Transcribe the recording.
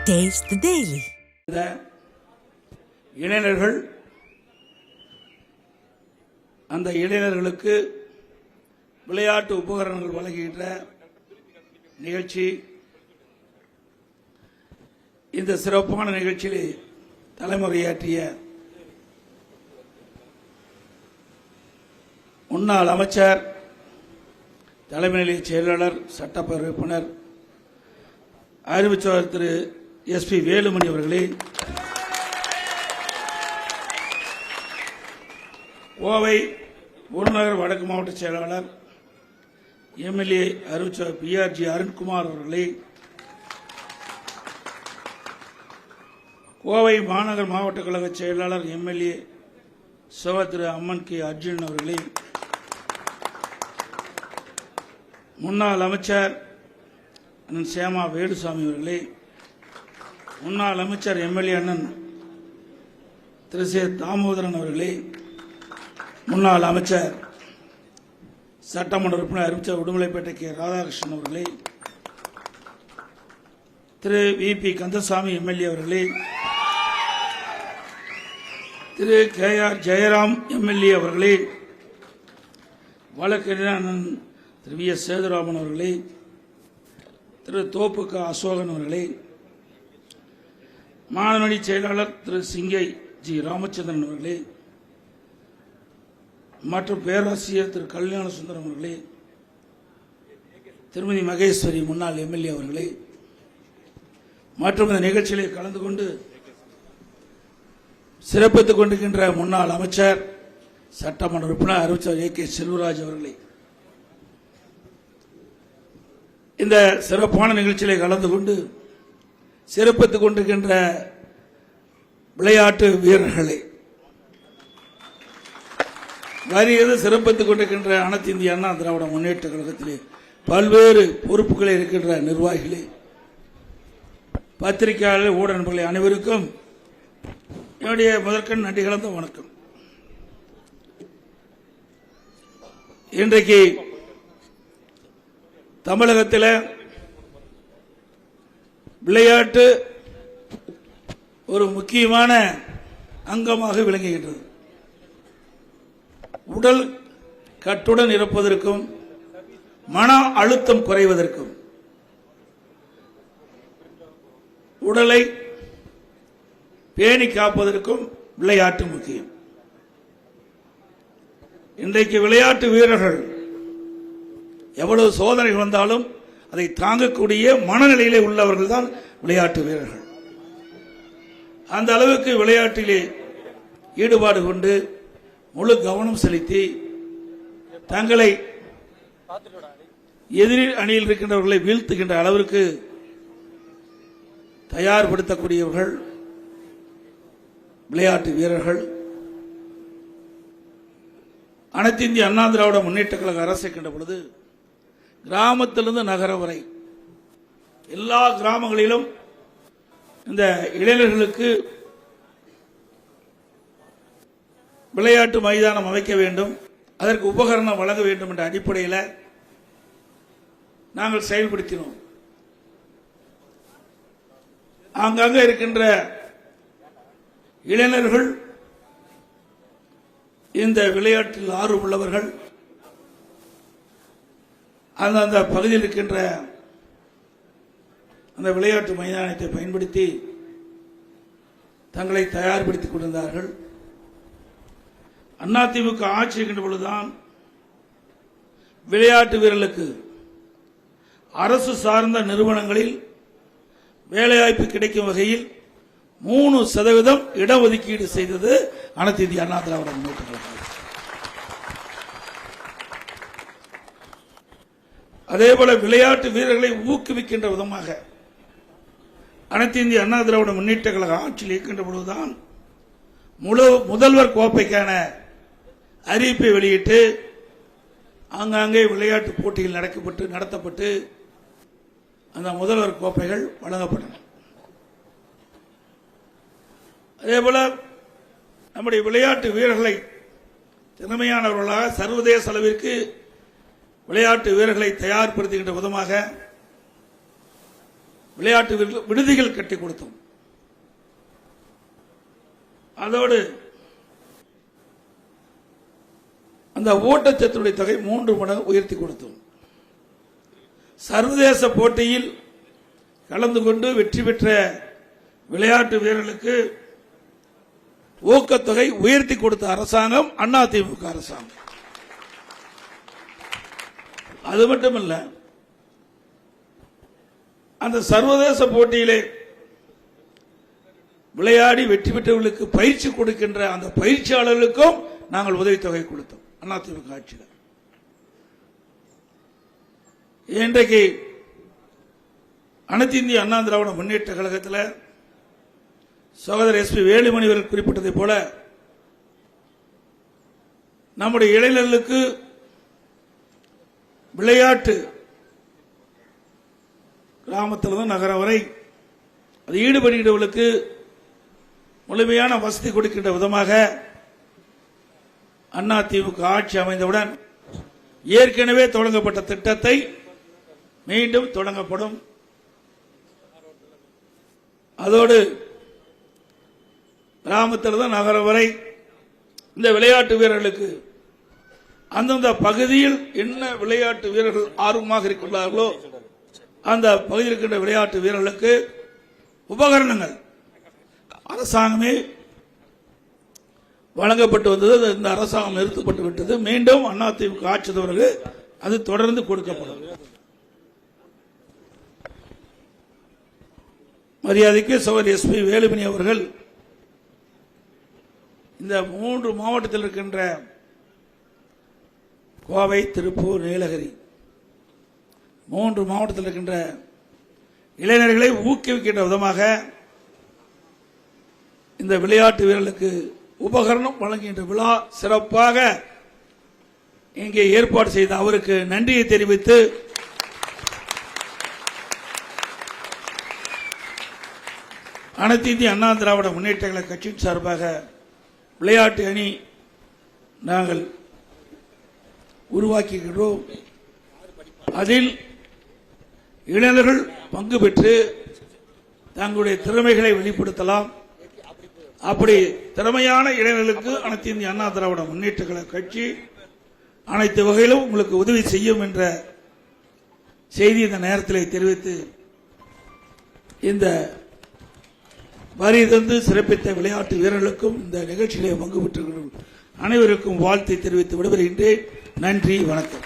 Taste the Daily. இளைஞர்கள் அந்த இளைஞர்களுக்கு விளையாட்டு உபகரணங்கள் வழங்குகின்ற நிகழ்ச்சி. இந்த சிறப்பான நிகழ்ச்சியில் தலைமுறையாற்றிய முன்னாள் அமைச்சர், தலைமை நிலைய செயலாளர், சட்டப்பேரவை உறுப்பினர் அறிவிச்சவர் திரு எஸ்.பி. வேலுமணி அவர்களே, கோவை புறநகர் வடக்கு மாவட்ட செயலாளர் எம்எல்ஏ அறிவிச்சவர் பி.ஆர்.ஜி. அருண்குமார் அவர்களே, கோவை மாநகர் மாவட்ட கழக செயலாளர் எம்எல்ஏ திரு அம்மன் கே. அர்ஜுன் அவர்களே, முன்னாள் அமைச்சர் அண்ணன் சேமா வேலுசாமி அவர்களே, முன்னாள் அமைச்சர் எம்எல்ஏ அண்ணன் திரு சே. தாமோதரன் அவர்களே, முன்னாள் அமைச்சர் சட்டமன்ற உறுப்பினர் அறிவிச்சர் உடுமலைப்பேட்டை கே. ராதாகிருஷ்ணன் அவர்களே, திரு வி.பி. கந்தசாமி எம்எல்ஏ அவர்களே, திரு கே.ஆர். ஜெயராம் எம்எல்ஏ அவர்களே, வழக்கறிஞர் அண்ணன் திரு வி. எஸ். சேதுராமன் அவர்களே, திரு தோப்பு அசோகன் அவர்களே, மாநில செயலாளர் திரு சிங்கை ஜி. ராமச்சந்திரன் அவர்களே மற்றும் பேராசிரியர் திரு கல்யாண சுந்தரம் அவர்களே, திருமதி மகேஸ்வரி முன்னாள் எம்எல்ஏ அவர்களே மற்றும் இந்த நிகழ்ச்சியிலே கலந்து கொண்டு சிறப்பித்துக் கொண்டிருக்கின்ற முன்னாள் அமைச்சர், சட்டமன்ற உறுப்பினர் அறிவிச்சர் ஏ.கே. செல்வராஜ் அவர்களே, இந்த சிறப்பான நிகழ்ச்சியிலே கலந்து கொண்டு சிறப்பித்துக் கொண்டிருக்கின்ற விளையாட்டு வீரர்களே, வரியது சிறப்பித்துக் கொண்டிருக்கின்ற அனைத்து இந்திய அண்ணா திராவிட முன்னேற்ற கழகத்திலே பல்வேறு பொறுப்புகளை இருக்கின்ற நிர்வாகிகளே, பத்திரிகையாளர், ஊடக நண்பர்களே அனைவருக்கும் என்னுடைய முதற்கண் நன்றி கலந்த வணக்கம். இன்றைக்கு தமிழகத்தில் விளையாட்டு ஒரு முக்கியமான அங்கமாக விளங்குகின்றது. உடல் கட்டுடன் இருப்பதற்கும் மன அழுத்தம் குறைவதற்கும் உடலை பேணி காப்பதற்கும் விளையாட்டு முக்கியம். இன்றைக்கு விளையாட்டு வீரர்கள் எவ்வளவு சோதனை வந்தாலும் அதை தாங்கக்கூடிய மனநிலையிலே உள்ளவர்கள் தான் விளையாட்டு வீரர்கள். அந்த அளவுக்கு விளையாட்டிலே ஈடுபாடு கொண்டு முழு கவனம் செலுத்தி தங்களை எதிரி அணியில் இருக்கின்றவர்களை வீழ்த்துகின்ற அளவிற்கு தயார்படுத்தக்கூடியவர்கள் விளையாட்டு வீரர்கள். அனைத்து இந்திய அண்ணா திராவிட முன்னேற்ற கழக அரசு இருக்கின்ற பொழுது கிராமத்திலிருந்து நகரம் வரை எல்லா கிராமங்களிலும் இந்த இளைஞர்களுக்கு விளையாட்டு மைதானம் அமைக்க வேண்டும், அதற்கு உபகரணம் வழங்க வேண்டும் என்ற அடிப்படையில் நாங்கள் செயல்படுத்தினோம். அங்கங்க இருக்கின்ற இளைஞர்கள், இந்த விளையாட்டில் ஆர்வம் உள்ளவர்கள் அந்த பகுதியில் இருக்கின்ற அந்த விளையாட்டு மைதானத்தை பயன்படுத்தி தங்களை தயார்படுத்திக் கொண்டிருந்தார்கள். அதிமுக ஆட்சி இருக்கின்ற பொழுதுதான் விளையாட்டு வீரர்களுக்கு அரசு சார்ந்த நிறுவனங்களில் வேலைவாய்ப்பு கிடைக்கும் வகையில் 3% இடஒதுக்கீடு செய்தது அனைத்து இந்திய அண்ணா திராவிட முன்னேற்ற கழகம். அதேபோல விளையாட்டு வீரர்களை ஊக்குவிக்கின்ற விதமாக அனைத்து இந்திய அண்ணா திராவிட முன்னேற்ற கழக ஆட்சியில் இருக்கின்ற பொழுதுதான் முதல்வர் கோப்பைக்கான அறிவிப்பை வெளியிட்டு ஆங்காங்கே விளையாட்டு போட்டிகள் நடத்தப்பட்டு அந்த முதல்வர் கோப்பைகள் வழங்கப்பட்டன. அதேபோல நம்முடைய விளையாட்டு வீரர்களை திறமையானவர்களாக சர்வதேச அளவிற்கு விளையாட்டு வீரர்களை தயார்படுத்துகின்ற விதமாக விளையாட்டு விடுதிகள் கட்டி கொடுத்தோம். அதோடு அந்த ஊட்டச்சத்துடைய தொகை 3 மடங்கு உயர்த்தி கொடுத்தோம். சர்வதேச போட்டியில் கலந்து கொண்டு வெற்றி பெற்ற விளையாட்டு வீரர்களுக்கு ஊக்கத்தொகை உயர்த்தி கொடுத்த அரசாங்கம் அதிமுக அரசாங்கம். அது மட்டுமல்ல, அந்த சர்வதேச போட்டியிலே விளையாடி வெற்றி பெற்றவர்களுக்கு பயிற்சி கொடுக்கின்ற அந்த பயிற்சியாளர்களுக்கும் நாங்கள் உதவித்தொகை கொடுத்தோம் அதிமுக ஆட்சியில். இன்றைக்கு அனைத்து இந்திய அண்ணா திராவிட முன்னேற்ற கழகத்தில் சகோதரர் SP வேலுமணி அவர்கள் குறிப்பிட்டதை போல நம்முடைய இளைஞர்களுக்கு விளையாட்டு கிராமத்திலிருந்து நகரம் வரை அது ஈடுபடுகிறவர்களுக்கு முழுமையான வசதி கொடுக்கின்ற விதமாக அதிமுக ஆட்சி அமைந்தவுடன் ஏற்கனவே தொடங்கப்பட்ட திட்டத்தை மீண்டும் தொடங்கப்படும். அதோடு கிராமத்திலிருந்து நகரம் வரை இந்த விளையாட்டு வீரர்களுக்கு அந்தந்த பகுதியில் என்ன விளையாட்டு வீரர்கள் ஆர்வமாக இருக்கிறார்களோ அந்த பகுதியில் இருக்கின்ற விளையாட்டு வீரர்களுக்கு உபகரணங்கள் அரசாங்கமே வழங்கப்பட்டு வந்தது. இந்த அரசாங்கம் நிறுத்தப்பட்டு விட்டது. மீண்டும் அதிமுக ஆட்சியவர்களுக்கு அது தொடர்ந்து கொடுக்கப்படும். மரியாதைக்கு சகோதரர் SP வேலுமணி அவர்கள் இந்த 3 மாவட்டத்தில் இருக்கின்ற கோவை, திருப்பூர், நீலகிரி 3 மாவட்டத்தில் இருக்கின்ற இளைஞர்களை ஊக்குவிக்கின்ற விதமாக இந்த விளையாட்டு வீரர்களுக்கு உபகரணம் வழங்குகின்ற விழா சிறப்பாக இங்கே ஏற்பாடு செய்த அவருக்கு நன்றியை தெரிவித்து அனைத்து இந்திய அண்ணா திராவிட முன்னேற்ற கழக கட்சியின் சார்பாக விளையாட்டு அணி நாங்கள் உருவாக்குகிறோம். அதில் இளைஞர்கள் பங்கு பெற்று தங்களுடைய திறமைகளை வெளிப்படுத்தலாம். அப்படி திறமையான இளைஞர்களுக்கு அனைத்து இந்திய அண்ணா திராவிட முன்னேற்ற கழக கட்சி அனைத்து வகையிலும் உங்களுக்கு உதவி செய்யும் என்ற செய்தி இந்த நேரத்தில் தெரிவித்து இந்த வரி தந்து சிறப்பித்த விளையாட்டு வீரர்களுக்கும் இந்த நிகழ்ச்சியிலே பங்கு பெற்ற அனைவருக்கும் வாழ்த்தை தெரிவித்து விடைபெறுகின்றேன். நன்றி, வணக்கம்.